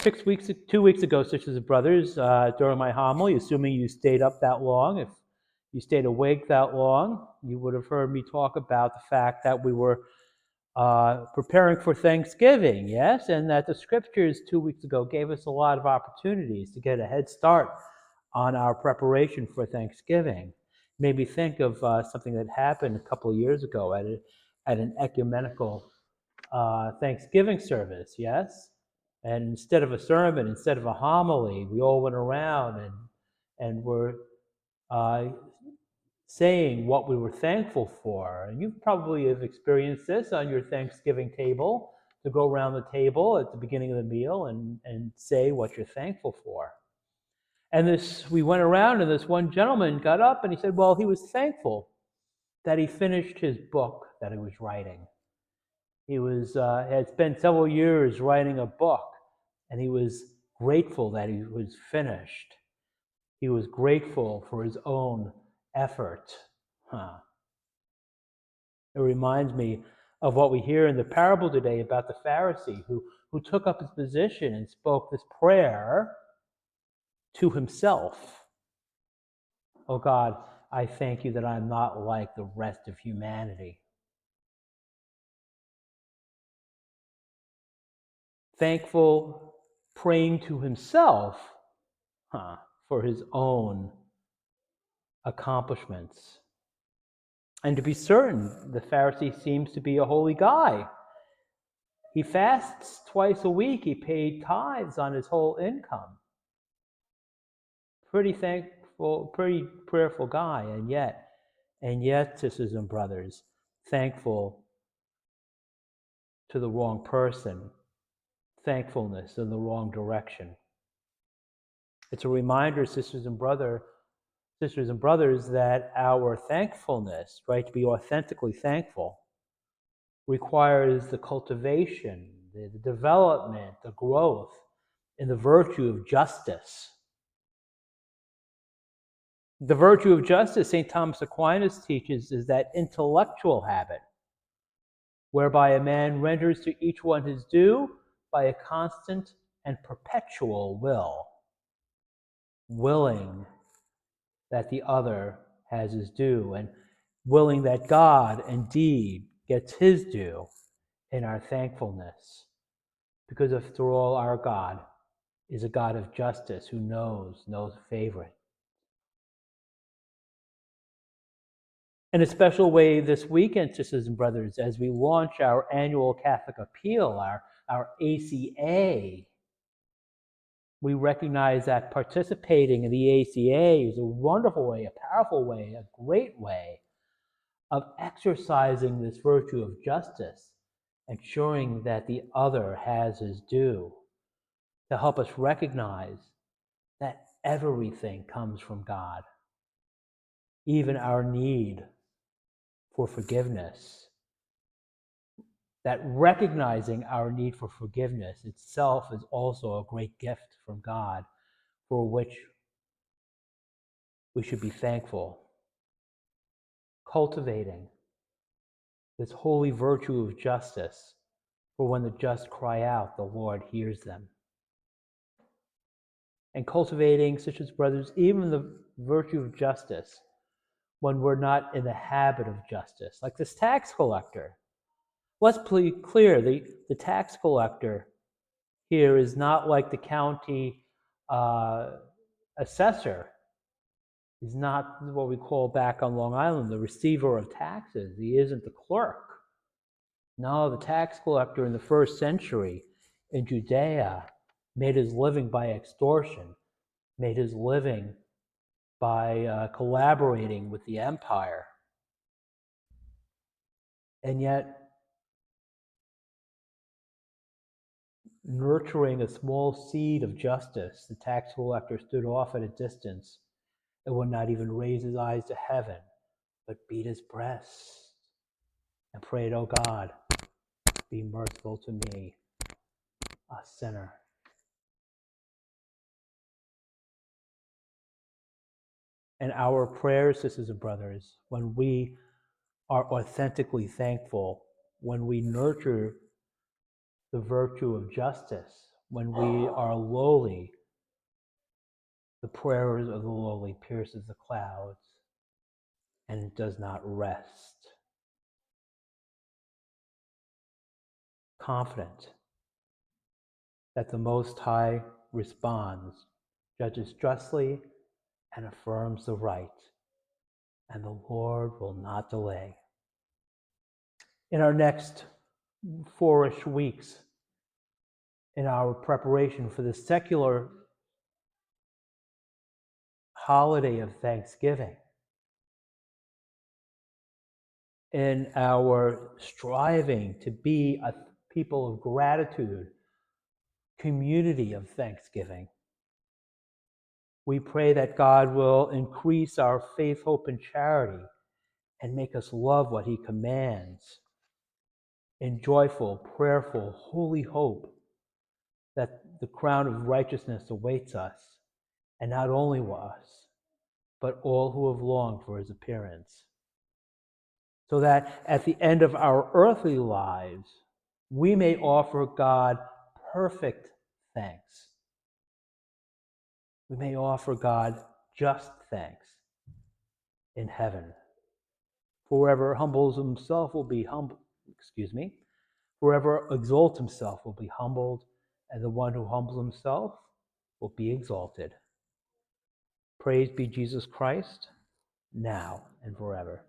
2 weeks ago, sisters and brothers, during my homily, assuming you stayed up that long, if you stayed awake that long, you would have heard me talk about the fact that we were preparing for Thanksgiving, yes, and that the scriptures 2 weeks ago gave us a lot of opportunities to get a head start on our preparation for Thanksgiving. Made me think of something that happened a couple of years ago at an ecumenical Thanksgiving service, yes? And instead of a sermon, instead of a homily, we all went around and were saying what we were thankful for. And you probably have experienced this on your Thanksgiving table, to go around the table at the beginning of the meal and say what you're thankful for. And we went around, and this one gentleman got up and he said, well, he was thankful that he finished his book that he was writing. He had spent several years writing a book, and he was grateful that he was finished. He was grateful for his own effort. It reminds me of what we hear in the parable today about the Pharisee who took up his position and spoke this prayer to himself. Oh God, I thank you that I'm not like the rest of humanity. Thankful, praying to himself for his own accomplishments. And to be certain, the Pharisee seems to be a holy guy. He fasts twice a week. He paid tithes on his whole income. Pretty thankful, pretty prayerful guy, and yet, sisters and brothers, thankful to the wrong person, thankfulness in the wrong direction. It's a reminder, sisters and brothers, that our thankfulness, right, to be authentically thankful, requires the cultivation, the development, the growth in the virtue of justice. The virtue of justice, St. Thomas Aquinas teaches, is that intellectual habit whereby a man renders to each one his due by a constant and perpetual will, willing that the other has his due, and willing that God indeed gets his due in our thankfulness. Because after all, our God is a God of justice who knows no favorite. In a special way this weekend, sisters and brothers, as we launch our annual Catholic Appeal, our ACA, we recognize that participating in the ACA is a wonderful way, a powerful way, a great way of exercising this virtue of justice, ensuring that the other has his due, to help us recognize that everything comes from God, even our need for forgiveness. That recognizing our need for forgiveness itself is also a great gift from God, for which we should be thankful. Cultivating this holy virtue of justice, for when the just cry out, the Lord hears them. And cultivating, sisters and brothers, even the virtue of justice when we're not in the habit of justice, like this tax collector. Let's be clear, the tax collector here is not like the county assessor. He's not what we call back on Long Island the receiver of taxes. He isn't the clerk. No, the tax collector in the first century in Judea made his living by extortion, made his living by collaborating with the empire. And yet, nurturing a small seed of justice, the tax collector stood off at a distance and would not even raise his eyes to heaven, but beat his breast and prayed, "Oh God, be merciful to me, a sinner." And our prayers, sisters and brothers, when we are authentically thankful, when we nurture the virtue of justice, when we are lowly, the prayers of the lowly pierces the clouds and it does not rest. Confident that the Most High responds, judges justly, and affirms the right, and the Lord will not delay. In our next 4-ish weeks, in our preparation for the secular holiday of Thanksgiving, in our striving to be a people of gratitude, community of thanksgiving, we pray that God will increase our faith, hope, and charity and make us love what He commands in joyful, prayerful, holy hope that the crown of righteousness awaits us, and not only us, but all who have longed for His appearance. So that at the end of our earthly lives, we may offer God perfect thanks. We may offer God just thanks in heaven. Whoever humbles himself will be humbled. Whoever exalts himself will be humbled, and the one who humbles himself will be exalted. Praise be Jesus Christ, now and forever.